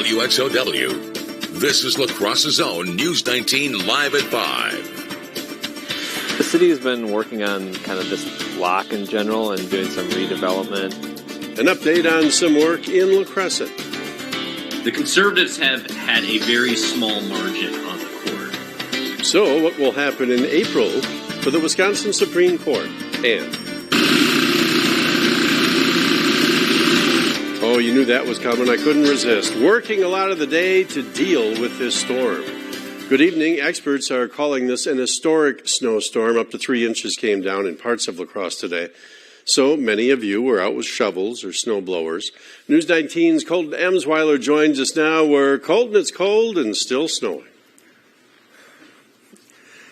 WXOW. This is La Crosse's own News 19 Live at 5. The city has been working on kind of this lock in general and doing some redevelopment. An update on some work in La Crosse. The Conservatives have had a very small margin on the court. So, what will happen in April for the Wisconsin Supreme Court? And oh, you knew that was coming. I couldn't resist. Working a lot of the day to deal with this storm. Good evening. Experts are calling this an historic snowstorm. Up to 3 inches came down in parts of La Crosse today. So many of you were out with shovels or snow blowers. News 19's Colton Emsweiler joins us now, where Colton, it's cold and still snowing.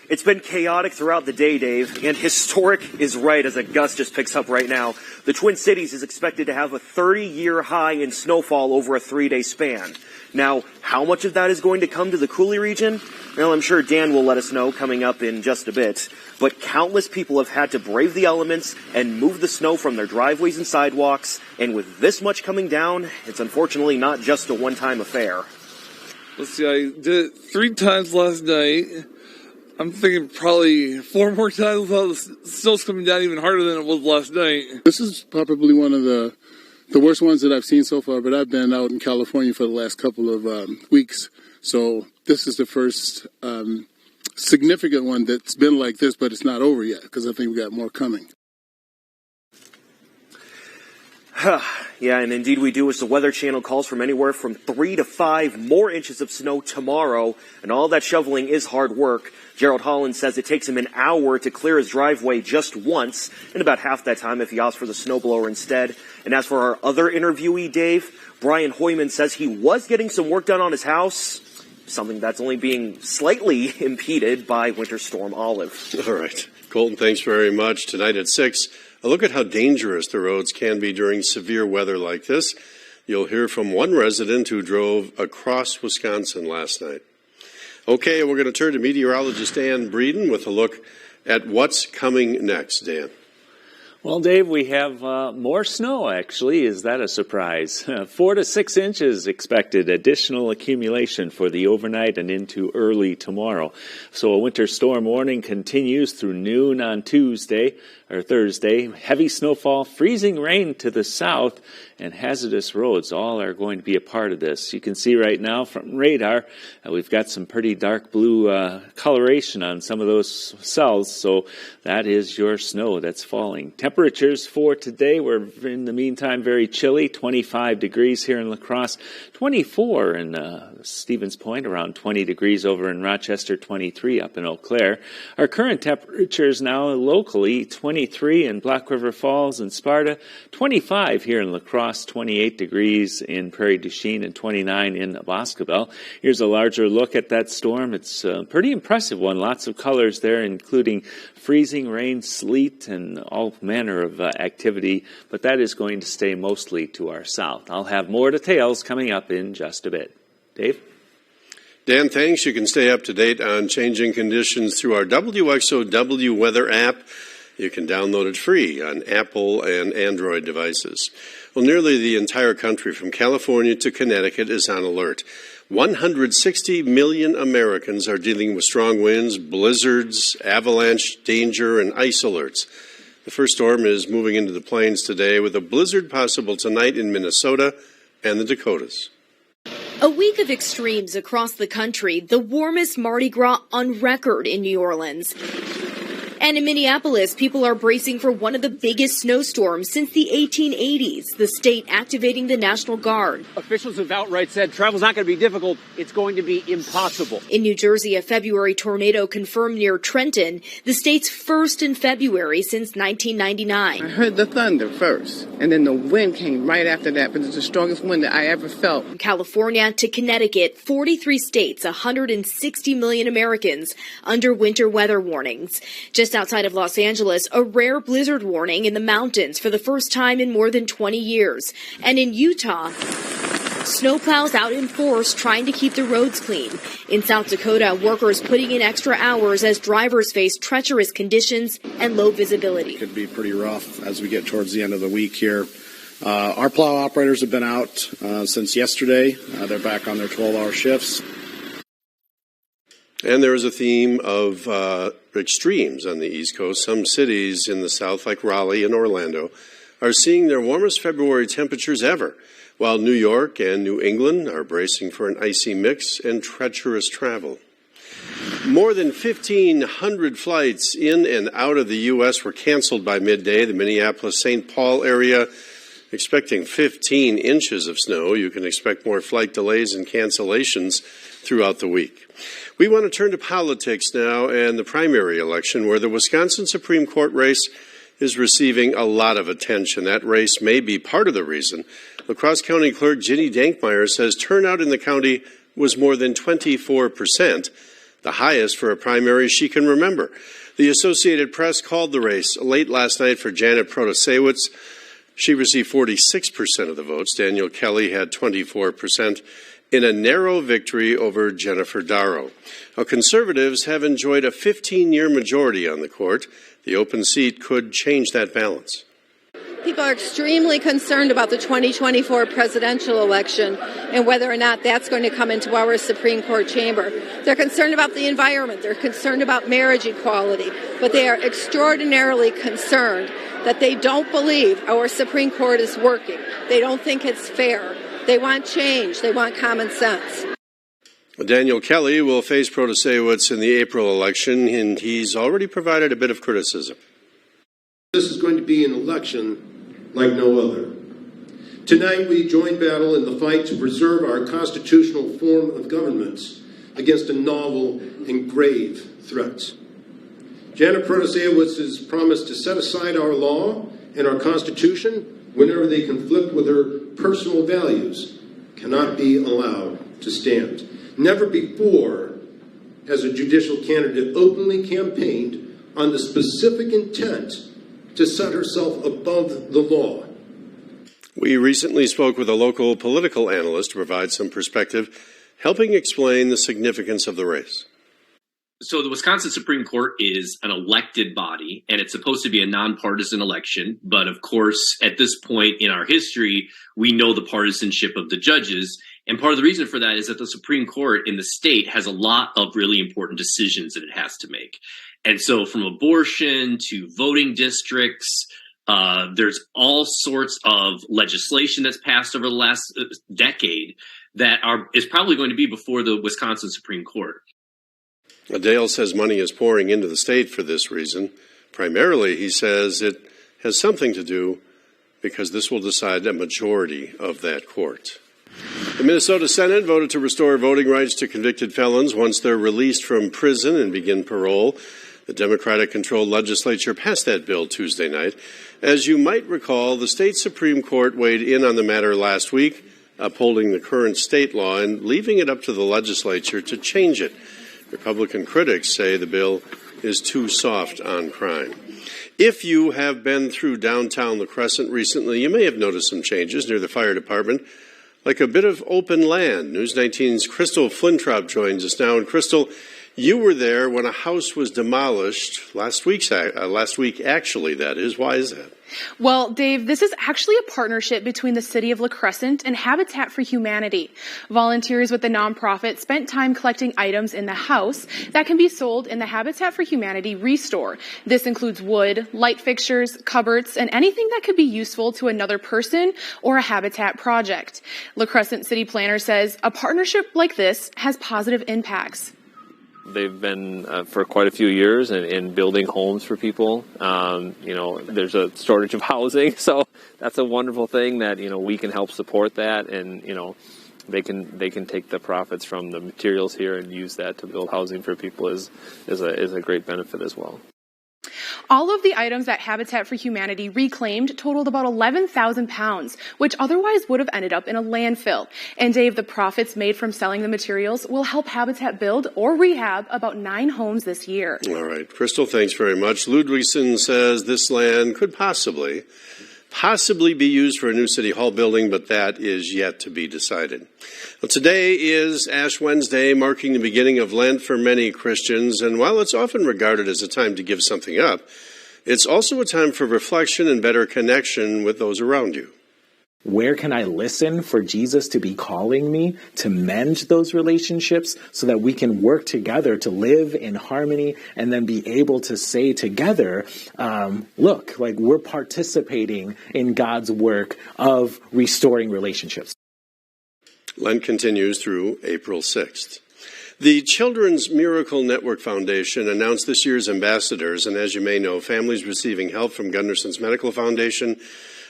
It's been chaotic throughout the day, Dave, and historic is right as a gust just picks up right now. The Twin Cities is expected to have a 30-year high in snowfall over a 3-day span. Now, how much of that is going to come to the Coulee region? Well, I'm sure Dan will let us know coming up in just a bit. But countless people have had to brave the elements and move the snow from their driveways and sidewalks. And with this much coming down, it's unfortunately not just a one-time affair. Let's see, I did it 3 times last night. I'm thinking probably 4 more times while the snow's coming down even harder than it was last night. This is probably one of the worst ones that I've seen so far, but I've been out in California for the last couple of weeks. So this is the first significant one that's been like this, but it's not over yet because I think we got more coming. Yeah, and indeed we do, as the Weather Channel calls from anywhere from 3 to 5 more inches of snow tomorrow, and all that shoveling is hard work. Gerald Holland says it takes him an hour to clear his driveway just once, and about half that time if he opts for the snowblower instead. And as for our other interviewee, Dave, Brian Hoyman says he was getting some work done on his house, something that's only being slightly impeded by Winter Storm Olive. All right. Colton, thanks very much. Tonight at 6, a look at how dangerous the roads can be during severe weather like this. You'll hear from one resident who drove across Wisconsin last night. Okay, we're going to turn to meteorologist Dan Breeden with a look at what's coming next. Dan. Well, Dave, we have more snow, actually. Is that a surprise? 4 to 6 inches expected, additional accumulation for the overnight and into early tomorrow. So a winter storm warning continues through noon on Thursday. Heavy snowfall, freezing rain to the south, and hazardous roads all are going to be a part of this. You can see right now from radar, we've got some pretty dark blue coloration on some of those cells, so that is your snow that's falling. Temperatures for today were, in the meantime, very chilly, 25 degrees here in La Crosse, 24 in Stevens Point, around 20 degrees over in Rochester, 23 up in Eau Claire. Our current temperatures now locally, 23 in Black River Falls and Sparta, 25 here in La Crosse, 28 degrees in Prairie du Chien, and 29 in Boscobel. Here's a larger look at that storm. It's a pretty impressive one. Lots of colors there, including freezing rain, sleet, and all manner of activity, but that is going to stay mostly to our south. I'll have more details coming up in just a bit. Dave? Dan, thanks. You can stay up to date on changing conditions through our WXOW weather app. You can download it free on Apple and Android devices. Well, nearly the entire country from California to Connecticut is on alert. 160 million Americans are dealing with strong winds, blizzards, avalanche danger, and ice alerts. The first storm is moving into the plains today with a blizzard possible tonight in Minnesota and the Dakotas. A week of extremes across the country, the warmest Mardi Gras on record in New Orleans. And in Minneapolis, people are bracing for one of the biggest snowstorms since the 1880s, the state activating the National Guard. Officials have outright said travel's not going to be difficult. It's going to be impossible. In New Jersey, a February tornado confirmed near Trenton, the state's first in February since 1999. I heard the thunder first, and then the wind came right after that, but it's the strongest wind that I ever felt. From California to Connecticut, 43 states, 160 million Americans under winter weather warnings. Just outside of Los Angeles, a rare blizzard warning in the mountains for the first time in more than 20 years. And in Utah, snowplows out in force trying to keep the roads clean. In South Dakota, workers putting in extra hours as drivers face treacherous conditions and low visibility. It could be pretty rough as we get towards the end of the week here. Our plow operators have been out since yesterday. They're back on their 12-hour shifts. And there is a theme of extremes on the East Coast. Some cities in the South, like Raleigh and Orlando, are seeing their warmest February temperatures ever, while New York and New England are bracing for an icy mix and treacherous travel. More than 1,500 flights in and out of the U.S. were canceled by midday. The Minneapolis-St. Paul area expecting 15 inches of snow. You can expect more flight delays and cancellations throughout the week. We want to turn to politics now and the primary election, where the Wisconsin Supreme Court race is receiving a lot of attention. That race may be part of the reason. La Crosse County Clerk Ginny Dankmeyer says turnout in the county was more than 24%, the highest for a primary she can remember. The Associated Press called the race late last night for Janet Protasewicz. She received 46% of the votes. Daniel Kelly had 24%. In a narrow victory over Jennifer Darrow. Now, conservatives have enjoyed a 15-year majority on the court. The open seat could change that balance. People are extremely concerned about the 2024 presidential election and whether or not that's going to come into our Supreme Court chamber. They're concerned about the environment. They're concerned about marriage equality. But they are extraordinarily concerned that they don't believe our Supreme Court is working. They don't think it's fair. They want change. They want common sense. Daniel Kelly will face Protasewicz in the April election, and he's already provided a bit of criticism. This is going to be an election like no other. Tonight we join battle in the fight to preserve our constitutional form of government against a novel and grave threat. Janet Protasewicz has promised to set aside our law and our Constitution whenever they conflict with her personal values, cannot be allowed to stand. Never before has a judicial candidate openly campaigned on the specific intent to set herself above the law. We recently spoke with a local political analyst to provide some perspective, helping explain the significance of the race. So the Wisconsin Supreme Court is an elected body, and it's supposed to be a nonpartisan election. But of course, at this point in our history, we know the partisanship of the judges. And part of the reason for that is that the Supreme Court in the state has a lot of really important decisions that it has to make. And so from abortion to voting districts, there's all sorts of legislation that's passed over the last decade that is probably going to be before the Wisconsin Supreme Court. Dale says money is pouring into the state for this reason. Primarily, he says it has something to do because this will decide a majority of that court. The Minnesota Senate voted to restore voting rights to convicted felons once they're released from prison and begin parole. The Democratic-controlled legislature passed that bill Tuesday night. As you might recall, the state Supreme Court weighed in on the matter last week, upholding the current state law and leaving it up to the legislature to change it. Republican critics say the bill is too soft on crime. If you have been through downtown La Crescent recently, you may have noticed some changes near the fire department, like a bit of open land. News 19's Crystal Flintrop joins us now. And Crystal, you were there when a house was demolished last week, actually, that is. Why is that? Well, Dave, this is actually a partnership between the city of La Crescent and Habitat for Humanity. Volunteers with the nonprofit spent time collecting items in the house that can be sold in the Habitat for Humanity Restore. This includes wood, light fixtures, cupboards, and anything that could be useful to another person or a habitat project. La Crescent city planner says a partnership like this has positive impacts. They've been for quite a few years in building homes for people. There's a shortage of housing, so that's a wonderful thing that, we can help support that, and, they can take the profits from the materials here and use that to build housing for people is a great benefit as well. All of the items that Habitat for Humanity reclaimed totaled about 11,000 pounds, which otherwise would have ended up in a landfill. And Dave, the profits made from selling the materials will help Habitat build or rehab about 9 homes this year. All right. Crystal, thanks very much. Ludwigson says this land could possibly be used for a new city hall building, but that is yet to be decided. Well, today is Ash Wednesday, marking the beginning of Lent for many Christians, and while it's often regarded as a time to give something up, it's also a time for reflection and better connection with those around you. Where can I listen for Jesus to be calling me to mend those relationships so that we can work together to live in harmony and then be able to say together, look, like we're participating in God's work of restoring relationships. Lent continues through April 6th. The Children's Miracle Network Foundation announced this year's ambassadors, and as you may know, families receiving help from Gunderson's Medical Foundation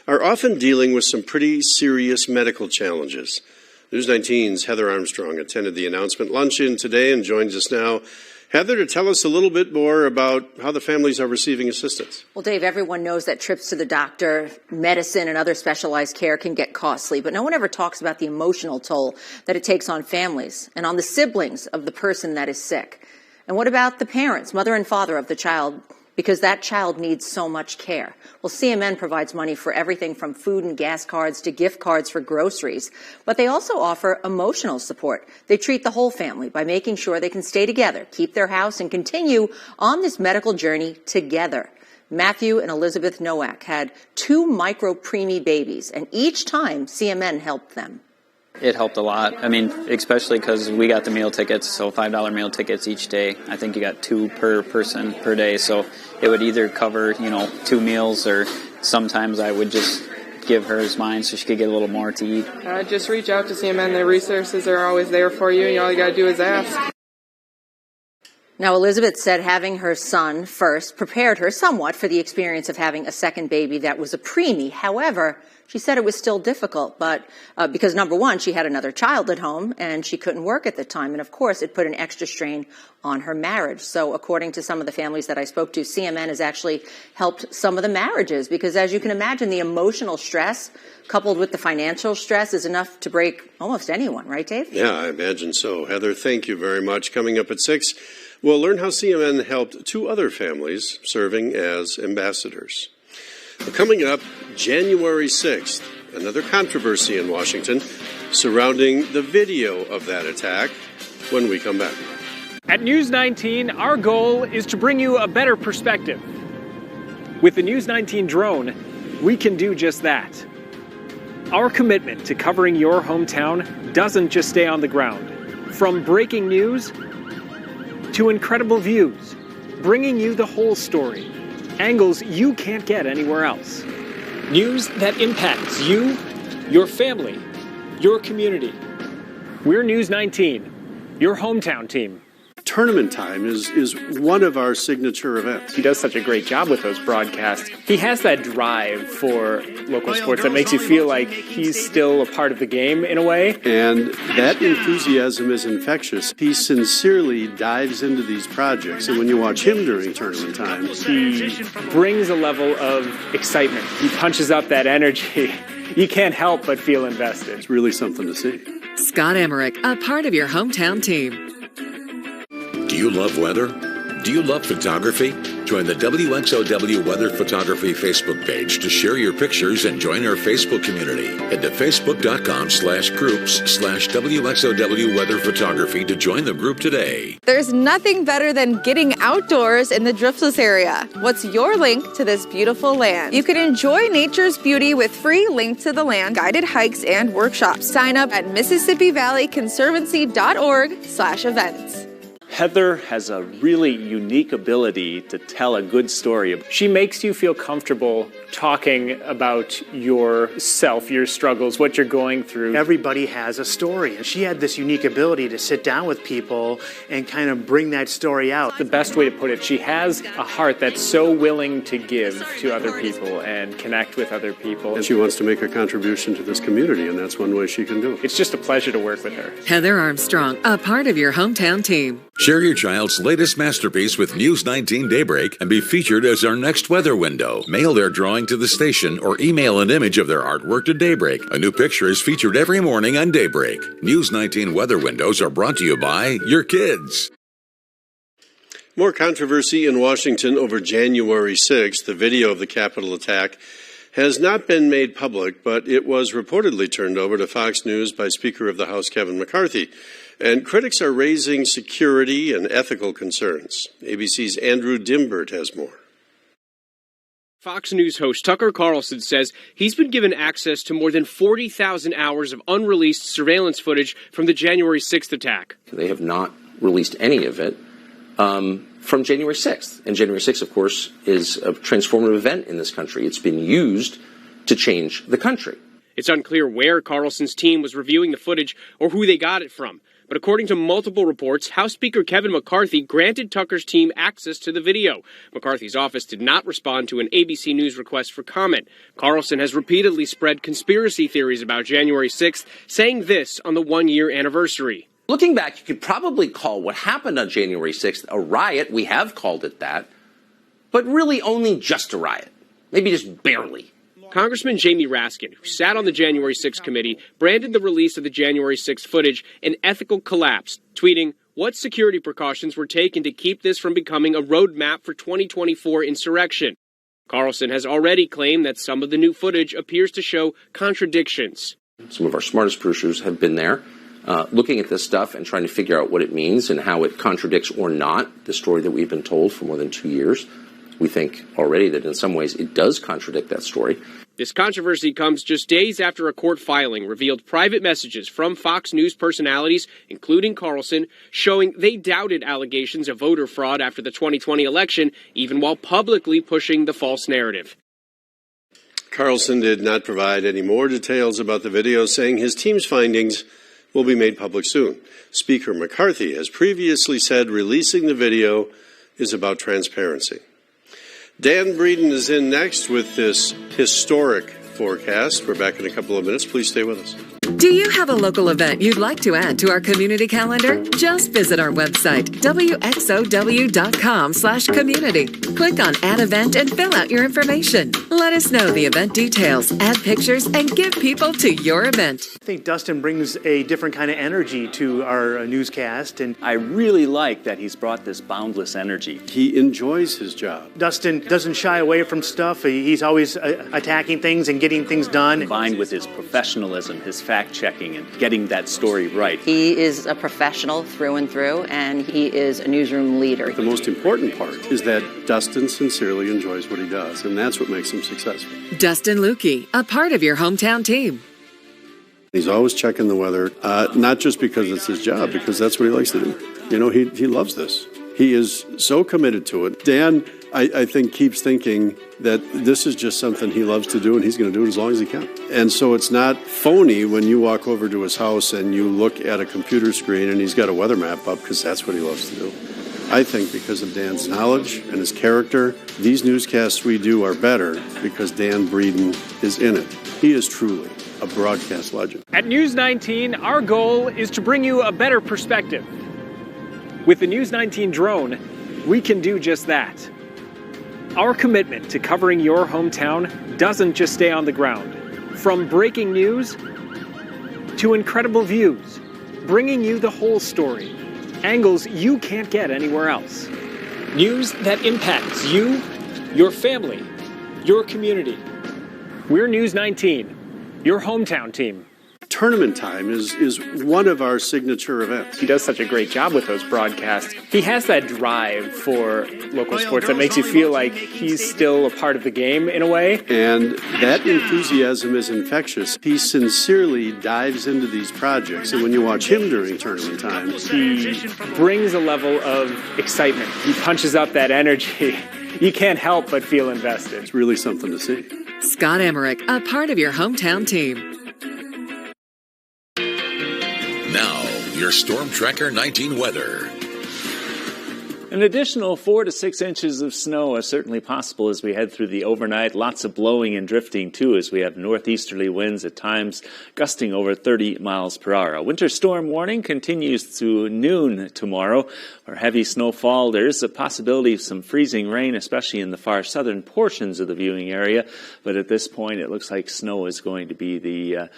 are often dealing with some pretty serious medical challenges. News 19's Heather Armstrong attended the announcement luncheon today and joins us now. Heather, to tell us a little bit more about how the families are receiving assistance. Well, Dave, everyone knows that trips to the doctor, medicine, and other specialized care can get costly, but no one ever talks about the emotional toll that it takes on families and on the siblings of the person that is sick. And what about the parents, mother and father of the child, because that child needs so much care? Well, CMN provides money for everything from food and gas cards to gift cards for groceries, but they also offer emotional support. They treat the whole family by making sure they can stay together, keep their house, and continue on this medical journey together. Matthew and Elizabeth Nowak had 2 micro-preemie babies, and each time CMN helped them. It helped a lot. I mean, especially because we got the meal tickets, so $5 meal tickets each day. I think you got 2 per person per day, so it would either cover, 2 meals, or sometimes I would just give hers mine so she could get a little more to eat. Just reach out to CMN. Their resources are always there for you, and all you got to do is ask. Now, Elizabeth said having her son first prepared her somewhat for the experience of having a second baby that was a preemie. However, she said it was still difficult, but because, number one, she had another child at home and she couldn't work at the time. And, of course, it put an extra strain on her marriage. So according to some of the families that I spoke to, CMN has actually helped some of the marriages because, as you can imagine, the emotional stress coupled with the financial stress is enough to break almost anyone. Right, Dave? Yeah, I imagine so. Heather, thank you very much. Coming up at 6, we'll learn how CMN helped 2 other families serving as ambassadors. Coming up, January 6th, another controversy in Washington surrounding the video of that attack when we come back. At News 19, our goal is to bring you a better perspective. With the News 19 drone, we can do just that. Our commitment to covering your hometown doesn't just stay on the ground. From breaking news to incredible views, bringing you the whole story. Angles you can't get anywhere else. News that impacts you, your family, your community. We're News 19, your hometown team. Tournament Time is one of our signature events. He does such a great job with those broadcasts. He has that drive for local sports that makes you feel like he's still a part of the game in a way. And that enthusiasm is infectious. He sincerely dives into these projects. And when you watch him during Tournament Time, he brings a level of excitement. He punches up that energy. You can't help but feel invested. It's really something to see. Scott Emmerich, a part of your hometown team. Do you love weather? Do you love photography? Join the WXOW Weather Photography Facebook page to share your pictures and join our Facebook community. Head to facebook.com/groups/WXOW Weather Photography to join the group today. There's nothing better than getting outdoors in the Driftless area. What's your link to this beautiful land? You can enjoy nature's beauty with free Link to the Land guided hikes and workshops. Sign up at MississippiValleyConservancy.org/events. Heather has a really unique ability to tell a good story. She makes you feel comfortable talking about yourself, your struggles, what you're going through. Everybody has a story, and she had this unique ability to sit down with people and kind of bring that story out. The best way to put it, she has a heart that's so willing to give to other people and connect with other people. And she wants to make a contribution to this community, and that's one way she can do it. It's just a pleasure to work with her. Heather Armstrong, a part of your hometown team. Share your child's latest masterpiece with News 19 Daybreak and be featured as our next weather window. Mail their drawing to the station or email an image of their artwork to Daybreak. A new picture is featured every morning on Daybreak. News 19 weather windows are brought to you by your kids. More controversy in Washington over January 6th. The video of the Capitol attack has not been made public, but it was reportedly turned over to Fox News by Speaker of the House Kevin McCarthy. And critics are raising security and ethical concerns. ABC's Andrew Dimbert has more. Fox News host Tucker Carlson says he's been given access to more than 40,000 hours of unreleased surveillance footage from the January 6th attack. They have not released any of it from January 6th. And January 6th, of course, is a transformative event in this country. It's been used to change the country. It's unclear where Carlson's team was reviewing the footage or who they got it from. But according to multiple reports, House Speaker Kevin McCarthy granted Tucker's team access to the video. McCarthy's office did not respond to an ABC News request for comment. Carlson has repeatedly spread conspiracy theories about January 6th, saying this on the one-year anniversary. Looking back, you could probably call what happened on January 6th a riot. We have called it that. But really only just a riot. Maybe just barely. Congressman Jamie Raskin, who sat on the January 6th committee, branded the release of the January 6th footage an ethical collapse, tweeting, "What security precautions were taken to keep this from becoming a roadmap for 2024 insurrection?" Carlson has already claimed that some of the new footage appears to show contradictions. Some of our smartest producers have been there looking at this stuff and trying to figure out what it means and how it contradicts or not the story that we've been told for more than 2 years. We think already that in some ways it does contradict that story. This controversy comes just days after a court filing revealed private messages from Fox News personalities, including Carlson, showing they doubted allegations of voter fraud after the 2020 election, even while publicly pushing the false narrative. Carlson did not provide any more details about the video, saying his team's findings will be made public soon. Speaker McCarthy has previously said releasing the video is about transparency. Dan Breeden is in next with this historic forecast. We're back in a couple of minutes. Please stay with us. Do you have a local event you'd like to add to our community calendar? Just visit our website, WXOW.com/community. Click on Add Event and fill out your information. Let us know the event details, add pictures, and give people to your event. I think Dustin brings a different kind of energy to our newscast, and I really like that he's brought this boundless energy. He enjoys his job. Dustin doesn't shy away from stuff. He's always attacking things and getting things done. Combined with his professionalism, his fact-checking, and getting that story right. He is a professional through and through, and he is a newsroom leader. The most important part is that Dustin sincerely enjoys what he does, and that's what makes him successful. Dustin Lukey, a part of your hometown team. He's always checking the weather, not just because it's his job, because that's what he likes to do. You know, he loves this. He is so committed to it. Dan, I think, keeps thinking that this is just something he loves to do, and he's going to do it as long as he can. And so it's not phony when you walk over to his house and you look at a computer screen and he's got a weather map up, because that's what he loves to do. I think because of Dan's knowledge and his character, these newscasts we do are better because Dan Breeden is in it. He is truly a broadcast legend. At News 19, our goal is to bring you a better perspective. With the News 19 drone, we can do just that. Our commitment to covering your hometown doesn't just stay on the ground. From breaking news to incredible views, bringing you the whole story, angles you can't get anywhere else. News that impacts you, your family, your community. We're News 19, your hometown team. Tournament time is one of our signature events. He does such a great job with those broadcasts. He has that drive for local sports that makes you feel like he's still a part of the game in a way. And that enthusiasm is infectious. He sincerely dives into these projects. And when you watch him during tournament time, he brings a level of excitement. He punches up that energy. You can't help but feel invested. It's really something to see. Scott Emmerich, a part of your hometown team. Now, your Storm Tracker 19 weather. An additional 4 to 6 inches of snow is certainly possible as we head through the overnight. Lots of blowing and drifting, too, as we have northeasterly winds at times gusting over 30 miles per hour. A winter storm warning continues through noon tomorrow. For heavy snowfall, there is a possibility of some freezing rain, especially in the far southern portions of the viewing area. But at this point, it looks like snow is going to be the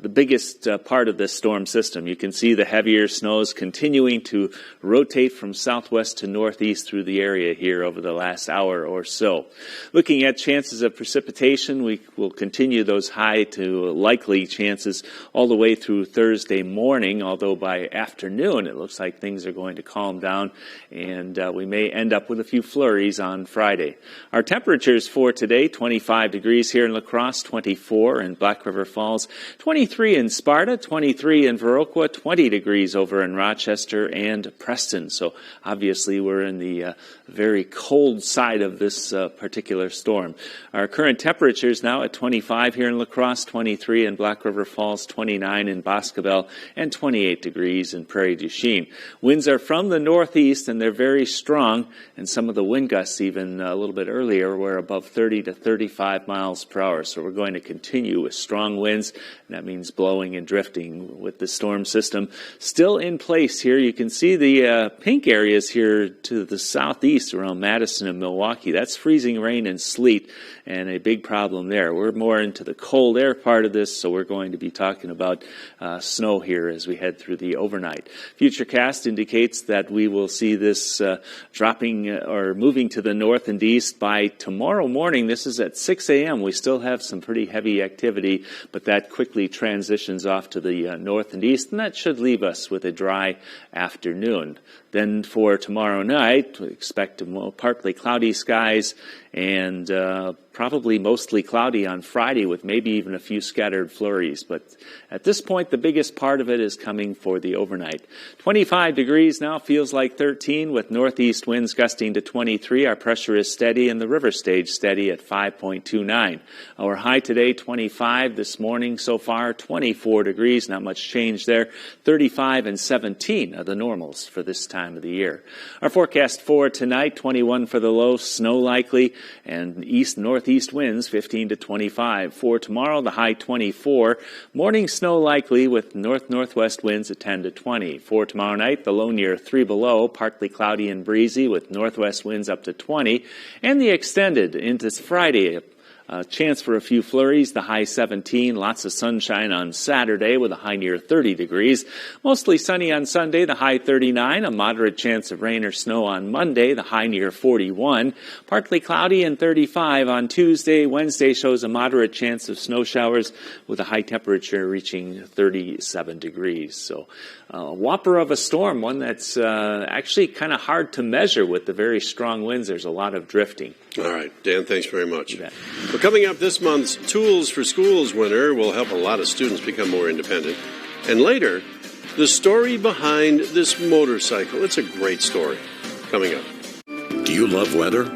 biggest part of this storm system. You can see the heavier snows continuing to rotate from southwest west to northeast through the area here over the last hour or so. Looking at chances of precipitation, we will continue those high to likely chances all the way through Thursday morning, although by afternoon it looks like things are going to calm down, and we may end up with a few flurries on Friday. Our temperatures for today, 25 degrees here in La Crosse, 24 in Black River Falls, 23 in Sparta, 23 in Viroqua, 20 degrees over in Rochester and Preston. So obviously we're in the very cold side of this particular storm. Our current temperatures now at 25 here in La Crosse, 23 in Black River Falls, 29 in Boscobel, and 28 degrees in Prairie du Chien. Winds are from the northeast, and they're very strong, and some of the wind gusts even a little bit earlier were above 30 to 35 miles per hour. So we're going to continue with strong winds, and that means blowing and drifting with the storm system still in place here. You can see the pink areas here to the southeast around Madison and Milwaukee. That's freezing rain and sleet, and a big problem there. We're more into the cold air part of this, so we're going to be talking about snow here as we head through the overnight. Futurecast indicates that we will see this dropping or moving to the north and east by tomorrow morning. This is at 6 a.m. We still have some pretty heavy activity, but that quickly transitions off to the north and east, and that should leave us with a dry afternoon. Then for tomorrow night, we expect partly cloudy skies and probably mostly cloudy on Friday with maybe even a few scattered flurries. But at this point, the biggest part of it is coming for the overnight. 25 degrees now, feels like 13 with northeast winds gusting to 23. Our pressure is steady and the river stage steady at 5.29. Our high today, 25. This morning so far, 24 degrees. Not much change there. 35 and 17 are the normals for this time of the year. Our forecast for tonight, 21 for the low, snow likely, and east-northeast winds 15 to 25. For tomorrow, the high 24. Morning snow likely with north-northwest winds at 10 to 20. For tomorrow night, the low near 3 below, partly cloudy and breezy with northwest winds up to 20. And the extended into Friday, chance for a few flurries, the high 17. Lots of sunshine on Saturday with a high near 30 degrees. Mostly sunny on Sunday, the high 39. A moderate chance of rain or snow on Monday, the high near 41. Partly cloudy and 35 on Tuesday. Wednesday shows a moderate chance of snow showers with a high temperature reaching 37 degrees. So a whopper of a storm, one that's actually kind of hard to measure with the very strong winds. There's a lot of drifting. All right, Dan, thanks very much. Well, coming up this month's Tools for Schools winner will help a lot of students become more independent. And later, the story behind this motorcycle. It's a great story. Coming up. Do you love weather?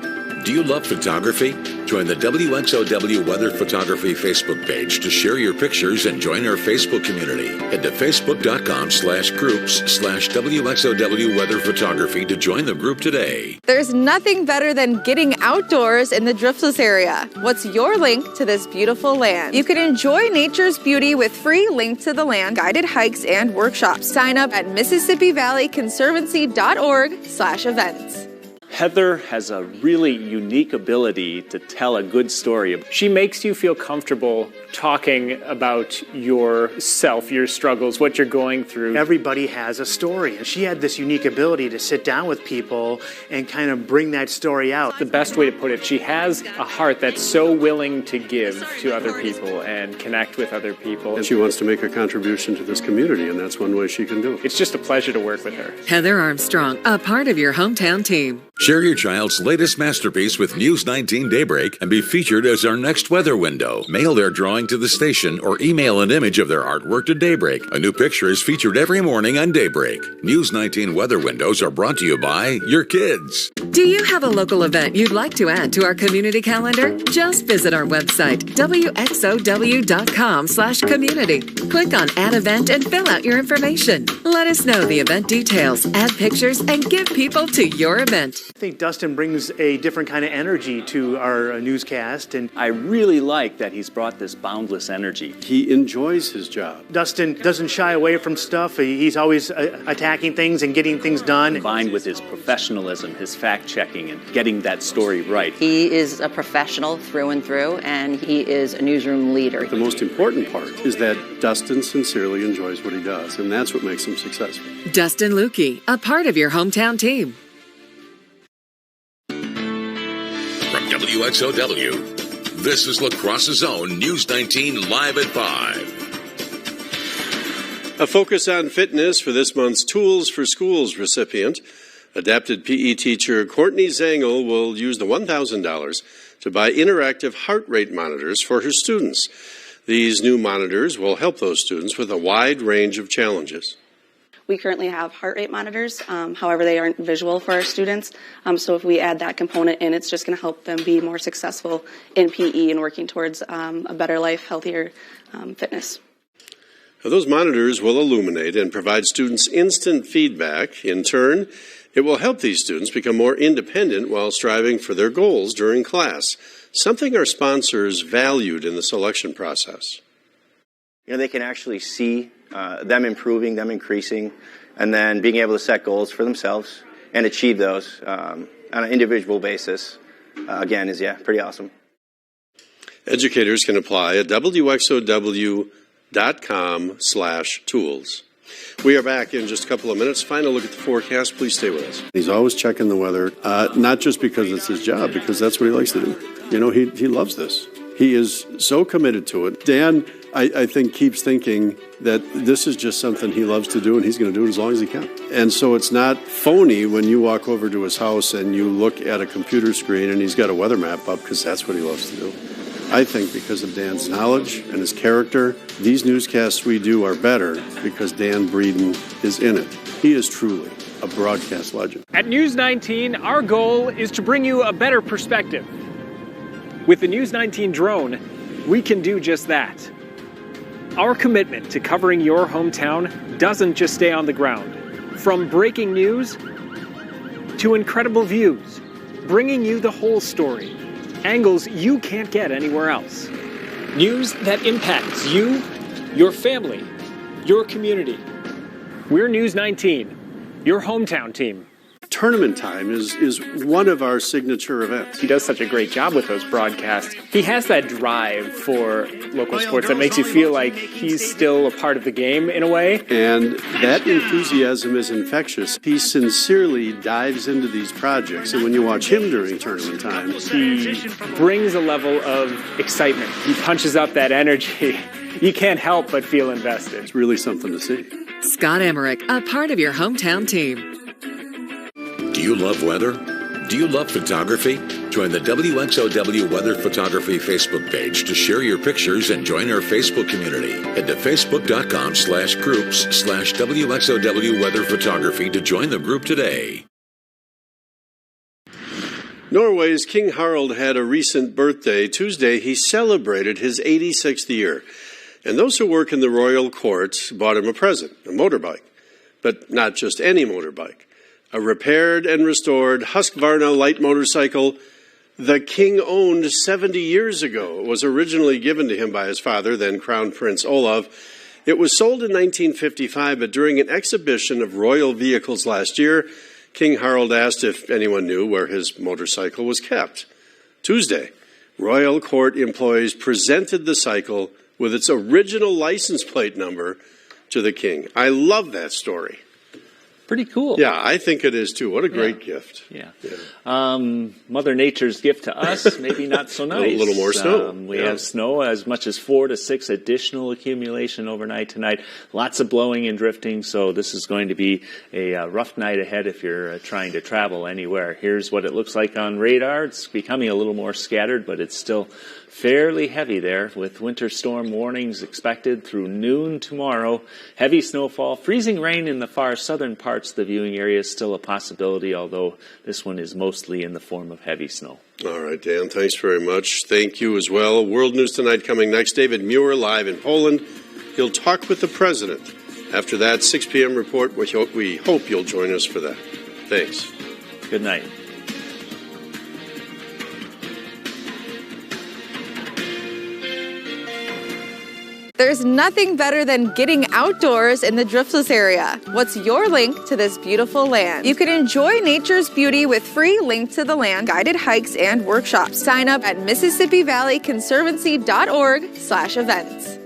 Do you love photography? Join the WXOW Weather Photography Facebook page to share your pictures and join our Facebook community. Head to facebook.com/groups/WXOW Weather Photography to join the group today. There's nothing better than getting outdoors in the Driftless area. What's your link to this beautiful land? You can enjoy nature's beauty with free Link to the Land guided hikes and workshops. Sign up at MississippiValleyConservancy.org/events. Heather has a really unique ability to tell a good story. She makes you feel comfortable talking about yourself, your struggles, what you're going through. Everybody has a story, and she had this unique ability to sit down with people and kind of bring that story out. The best way to put it, she has a heart that's so willing to give to other people and connect with other people. And she wants to make a contribution to this community, and that's one way she can do it. It's just a pleasure to work with her. Heather Armstrong, a part of your hometown team. Share your child's latest masterpiece with News 19 Daybreak and be featured as our next weather window. Mail their drawing to the station or email an image of their artwork to Daybreak. A new picture is featured every morning on Daybreak. News 19 weather windows are brought to you by your kids. Do you have a local event you'd like to add to our community calendar? Just visit our website, WXOW.com/community. Click on Add Event and fill out your information. Let us know the event details, add pictures, and give people to your event. I think Dustin brings a different kind of energy to our newscast, and I really like that he's brought this boundless energy. He enjoys his job. Dustin doesn't shy away from stuff. He's always attacking things and getting things done. Combined with his professionalism, his fact-checking, and getting that story right. He is a professional through and through, and he is a newsroom leader. The most important part is that Dustin sincerely enjoys what he does, and that's what makes him successful. Dustin Lukey, a part of your hometown team. WXOW. This is La Crosse's own News 19 Live at 5. A focus on fitness for this month's Tools for Schools recipient. Adapted PE teacher Courtney Zangel will use the $1,000 to buy interactive heart rate monitors for her students. These new monitors will help those students with a wide range of challenges. We currently have heart rate monitors, however, they aren't visual for our students. So if we add that component in, it's just going to help them be more successful in PE and working towards a better life, healthier fitness. Now, those monitors will illuminate and provide students instant feedback. In turn, it will help these students become more independent while striving for their goals during class, something our sponsors valued in the selection process. They can actually see them improving, them increasing, and then being able to set goals for themselves and achieve those on an individual basis, again, is, pretty awesome. Educators can apply at WXOW.com/tools. We are back in just a couple of minutes. Final look at the forecast. Please stay with us. He's always checking the weather, not just because it's his job, because that's what he likes to do. He loves this. He is so committed to it. Dan, I think, keeps thinking that this is just something he loves to do, and he's going to do it as long as he can. And so it's not phony when you walk over to his house and you look at a computer screen and he's got a weather map up, because that's what he loves to do. I think because of Dan's knowledge and his character, these newscasts we do are better because Dan Breeden is in it. He is truly a broadcast legend. At News 19, our goal is to bring you a better perspective. With the News 19 drone, we can do just that. Our commitment to covering your hometown doesn't just stay on the ground. From breaking news to incredible views, bringing you the whole story, angles you can't get anywhere else. News that impacts you, your family, your community. We're News 19, your hometown team. Tournament time is one of our signature events. He does such a great job with those broadcasts. He has that drive for local sports that makes you feel like he's still a part of the game in a way. And that enthusiasm is infectious. He sincerely dives into these projects. And when you watch him during tournament time, he brings a level of excitement. He punches up that energy. You can't help but feel invested. It's really something to see. Scott Emmerich, a part of your hometown team. Do you love weather? Do you love photography? Join the WXOW Weather Photography Facebook page to share your pictures and join our Facebook community. Head to facebook.com/groups/WXOW Weather Photography to join the group today. Norway's King Harald had a recent birthday. Tuesday, he celebrated his 86th year. And those who work in the royal court bought him a present, a motorbike. But not just any motorbike. A repaired and restored Husqvarna light motorcycle the king owned 70 years ago. It was originally given to him by his father, then Crown Prince Olav. It was sold in 1955, but during an exhibition of royal vehicles last year, King Harald asked if anyone knew where his motorcycle was kept. Tuesday, royal court employees presented the cycle with its original license plate number to the king. I love that story. Pretty cool. Yeah, I think it is too. What a great gift. Yeah. Mother Nature's gift to us, maybe not so nice. A little more snow. We have snow, as much as 4 to 6 additional accumulation overnight tonight. Lots of blowing and drifting, so this is going to be a rough night ahead if you're trying to travel anywhere. Here's what it looks like on radar. It's becoming a little more scattered, but it's still fairly heavy there, with winter storm warnings expected through noon tomorrow. Heavy snowfall, freezing rain in the far southern parts of the viewing area is still a possibility, although this one is mostly in the form of heavy snow. All right, Dan, thanks very much. Thank you as well. World News Tonight coming next. David Muir live in Poland. He'll talk with the president. After that, 6 p.m. report. We hope you'll join us for that. Thanks. Good night. There's nothing better than getting outdoors in the Driftless area. What's your link to this beautiful land? You can enjoy nature's beauty with free Link to the Land guided hikes and workshops. Sign up at MississippiValleyConservancy.org/events.